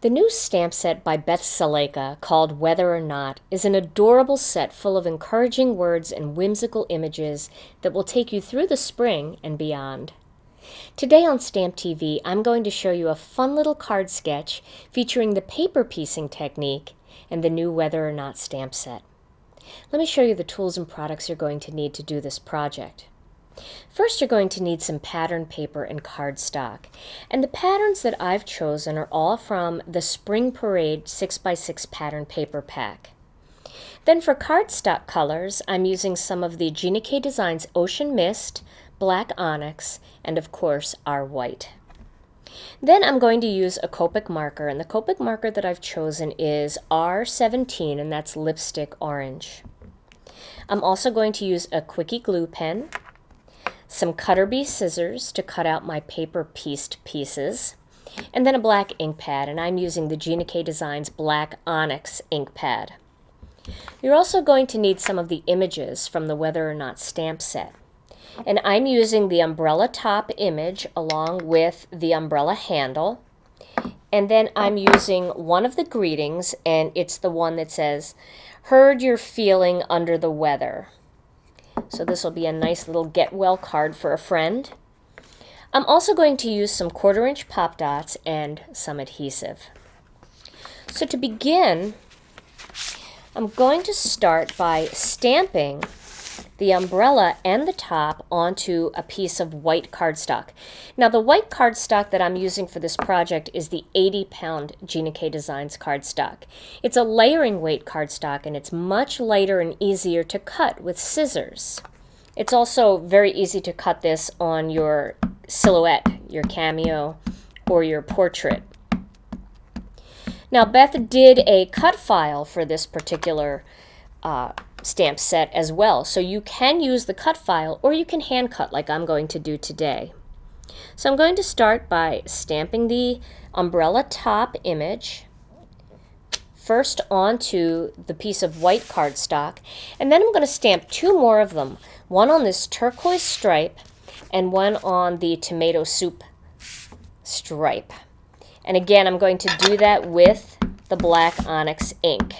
The new stamp set by Beth Saleka, called Whether or Not, is an adorable set full of encouraging words and whimsical images that will take you through the spring and beyond. Today on Stamp TV, I'm going to show you a fun little card sketch featuring the paper piecing technique and the new Whether or Not stamp set. Let me show you the tools and products you're going to need to do this project. First, you're going to need some pattern paper and cardstock. And the patterns that I've chosen are all from the Spring Parade 6x6 pattern paper pack. Then for cardstock colors, I'm using some of the Gina Designs Ocean Mist, Black Onyx, and of course our white. Then I'm going to use a Copic marker, and the Copic marker that I've chosen is R17, and that's lipstick orange. I'm also going to use a Quickie glue pen, some Cutter Bee scissors to cut out my paper pieced pieces, and then a black ink pad, and I'm using the Gina Designs Black Onyx ink pad. You're also going to need some of the images from the Whether or Not stamp set. And I'm using the umbrella top image along with the umbrella handle. And then I'm using one of the greetings, and it's the one that says, "Heard you're feeling under the weather." So this will be a nice little get well card for a friend. I'm also going to use some 1/4" pop dots and some adhesive. So to begin, I'm going to start by stamping the umbrella and the top onto a piece of white cardstock. Now the white cardstock that I'm using for this project is the 80-pound Gina Designs cardstock. It's a layering weight cardstock, and it's much lighter and easier to cut with scissors. It's also very easy to cut this on your silhouette, your cameo, or your portrait. Now Beth did a cut file for this particular stamp set as well, so you can use the cut file or you can hand cut like I'm going to do today. So I'm going to start by stamping the umbrella top image first onto the piece of white cardstock, and then I'm going to stamp two more of them, one on this turquoise stripe and one on the tomato soup stripe. And again, I'm going to do that with the black onyx ink.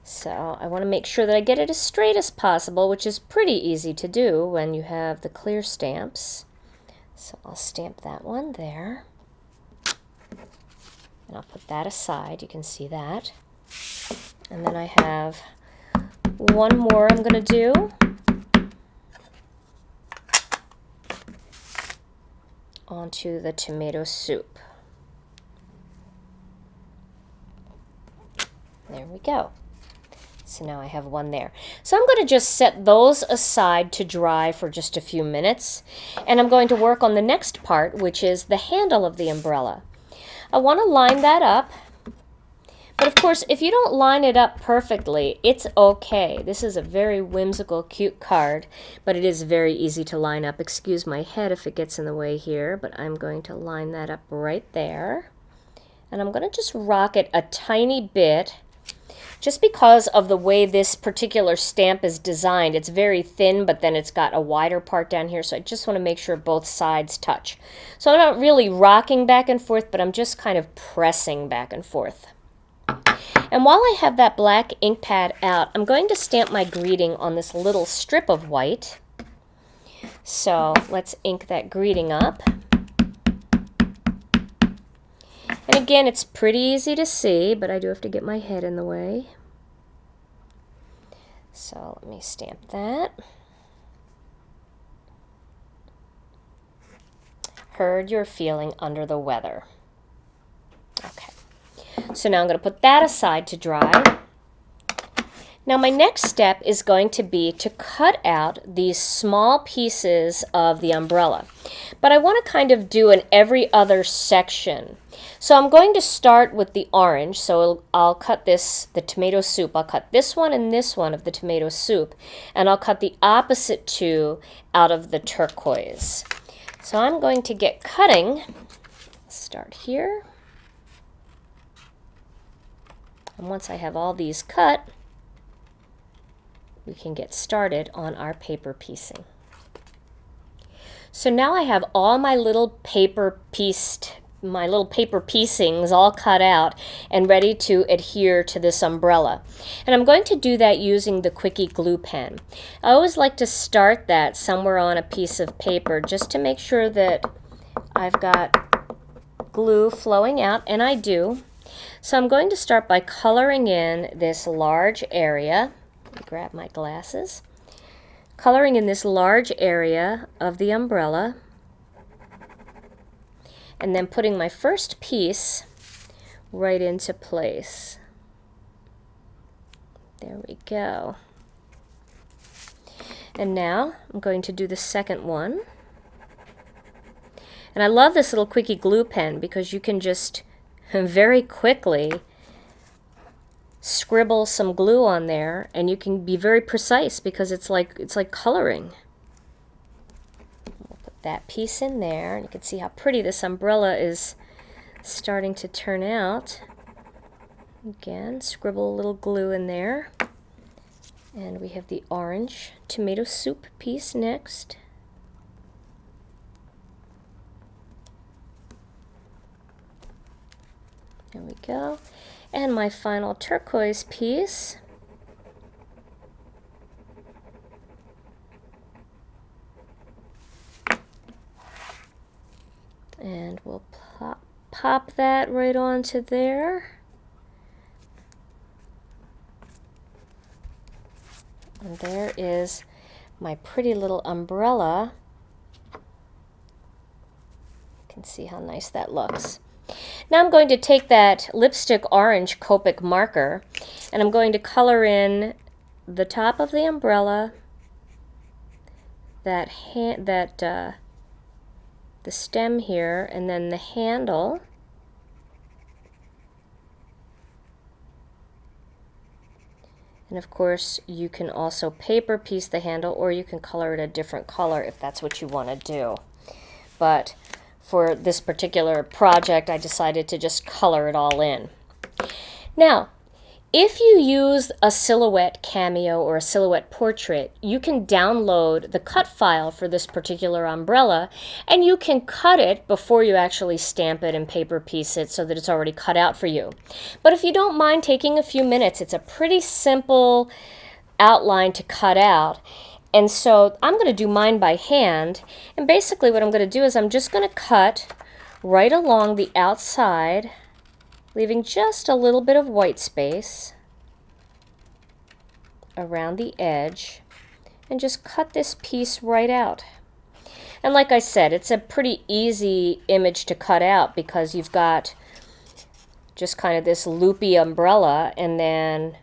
So I want to make sure that I get it as straight as possible, which is pretty easy to do when you have the clear stamps. So I'll stamp that one there. And I'll put that aside. You can see that. And then I have one more I'm going to do. Onto the tomato soup. There we go. So now I have one there. So I'm going to just set those aside to dry for just a few minutes. And I'm going to work on the next part, which is the handle of the umbrella. I want to line that up. But of course, if you don't line it up perfectly, it's okay. This is a very whimsical, cute card, but it is very easy to line up. Excuse my head if it gets in the way here, but I'm going to line that up right there. And I'm going to just rock it a tiny bit. Just because of the way this particular stamp is designed, it's very thin, but then it's got a wider part down here, so I just want to make sure both sides touch. So I'm not really rocking back and forth, but I'm just kind of pressing back and forth. And while I have that black ink pad out, I'm going to stamp my greeting on this little strip of white. So let's ink that greeting up. And again, it's pretty easy to see, but I do have to get my head in the way. So let me stamp that. Heard you're feeling under the weather. Okay. So now I'm going to put that aside to dry. Now my next step is going to be to cut out these small pieces of the umbrella. But I want to kind of do an every other section. So I'm going to start with the orange. So I'll cut this, the tomato soup. I'll cut this one and this one of the tomato soup. And I'll cut the opposite two out of the turquoise. So I'm going to get cutting. Start here. And once I have all these cut, we can get started on our paper piecing. So now I have all my little paper pieced my little paper piecings all cut out and ready to adhere to this umbrella. And I'm going to do that using the Quickie glue pen. I always like to start that somewhere on a piece of paper just to make sure that I've got glue flowing out, and I do. So I'm going to start by coloring in this large area. Let me grab my glasses. Coloring in this large area of the umbrella, and then putting my first piece right into place. There we go. And now I'm going to do the second one. And I love this little Quickie glue pen because you can just very quickly scribble some glue on there, and you can be very precise because it's like coloring. That piece in there, and you can see how pretty this umbrella is starting to turn out. Again, scribble a little glue in there. And we have the orange tomato soup piece next. There we go. And my final turquoise piece. And we'll pop that right onto there. And there is my pretty little umbrella. You can see how nice that looks. Now I'm going to take that lipstick orange Copic marker, and I'm going to color in the top of the umbrella, the stem here, and then the handle. And of course, you can also paper piece the handle, or you can color it a different color if that's what you want to do. But for this particular project, I decided to just color it all in. Now, if you use a silhouette cameo or a silhouette portrait, you can download the cut file for this particular umbrella, and you can cut it before you actually stamp it and paper piece it so that it's already cut out for you. But if you don't mind taking a few minutes, it's a pretty simple outline to cut out. And so I'm going to do mine by hand, and basically what I'm going to do is I'm just going to cut right along the outside, leaving just a little bit of white space around the edge, and just cut this piece right out. And like I said, it's a pretty easy image to cut out because you've got just kind of this loopy umbrella and then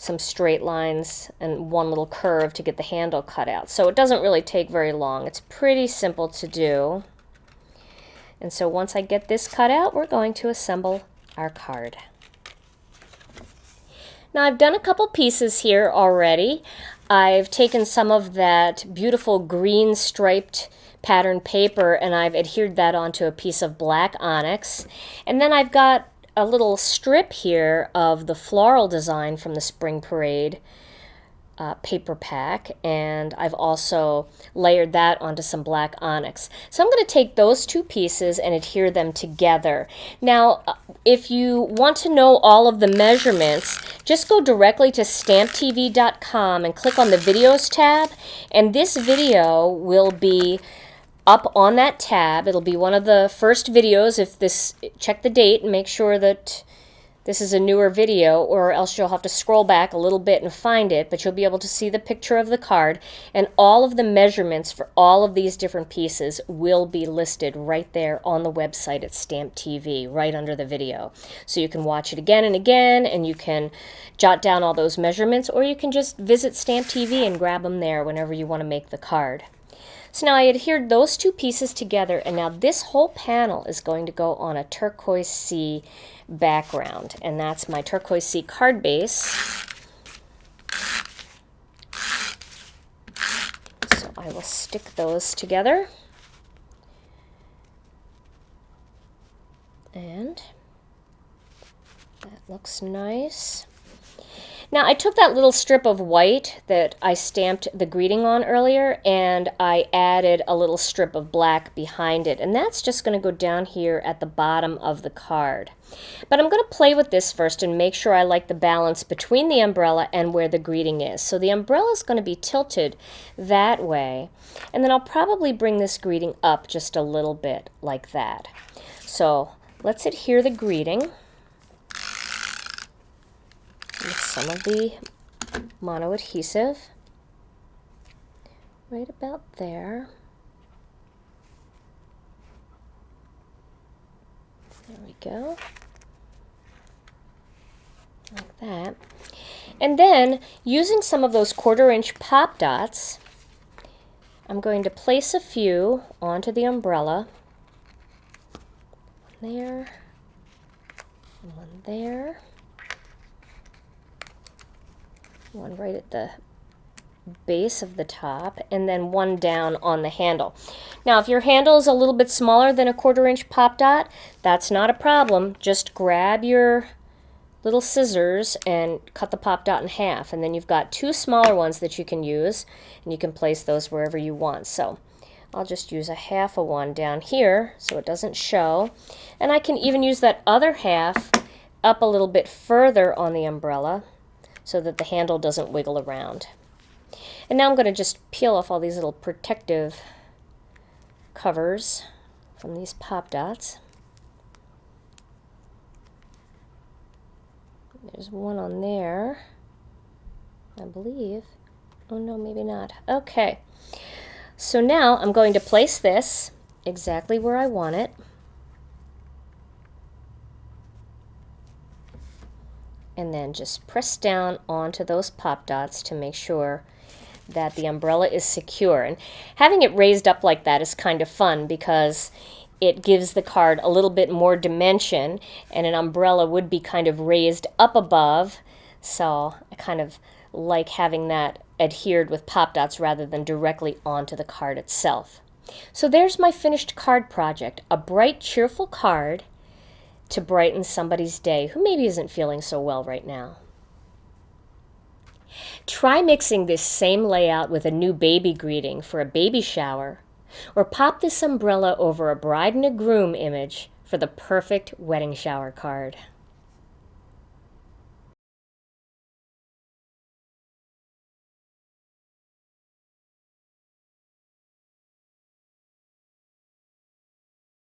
some straight lines and one little curve to get the handle cut out. So it doesn't really take very long. It's pretty simple to do. And so once I get this cut out, we're going to assemble our card. Now I've done a couple pieces here already. I've taken some of that beautiful green striped pattern paper and I've adhered that onto a piece of black onyx. And then I've got a little strip here of the floral design from the Spring Parade paper pack, and I've also layered that onto some black onyx. So I'm going to take those two pieces and adhere them together. Now, if you want to know all of the measurements, just go directly to stamptv.com and click on the videos tab, and this video will be up on that tab. It'll be one of the first videos. Check the date and make sure that this is a newer video, or else you'll have to scroll back a little bit and find it, but you'll be able to see the picture of the card, and all of the measurements for all of these different pieces will be listed right there on the website at Stamp TV, right under the video. So you can watch it again and again, and you can jot down all those measurements, or you can just visit Stamp TV and grab them there whenever you want to make the card. So now I adhered those two pieces together, and now this whole panel is going to go on a turquoise sea background, and that's my turquoise sea card base. So I will stick those together, and that looks nice. Now I took that little strip of white that I stamped the greeting on earlier and I added a little strip of black behind it, and that's just going to go down here at the bottom of the card. But I'm going to play with this first and make sure I like the balance between the umbrella and where the greeting is. So the umbrella is going to be tilted that way, and then I'll probably bring this greeting up just a little bit like that. So let's adhere the greeting with some of the mono adhesive right about there. There we go. Like that. And then, using some of those 1/4-inch pop dots, I'm going to place a few onto the umbrella. One there, and one there. One right at the base of the top, and then one down on the handle. Now, if your handle is a little bit smaller than a 1/4-inch pop dot, that's not a problem. Just grab your little scissors and cut the pop dot in half, and then you've got 2 smaller ones that you can use, and you can place those wherever you want. So I'll just use a half of one down here so it doesn't show, and I can even use that other half up a little bit further on the umbrella so that the handle doesn't wiggle around. And now I'm going to just peel off all these little protective covers from these pop dots. There's one on there, I believe. Oh no, maybe not. Okay, so now I'm going to place this exactly where I want it. And then just press down onto those pop dots to make sure that the umbrella is secure. And having it raised up like that is kind of fun because it gives the card a little bit more dimension, and an umbrella would be kind of raised up above. So I kind of like having that adhered with pop dots rather than directly onto the card itself. So there's my finished card project, a bright, cheerful card to brighten somebody's day who maybe isn't feeling so well right now. Try mixing this same layout with a new baby greeting for a baby shower, or pop this umbrella over a bride and a groom image for the perfect wedding shower card.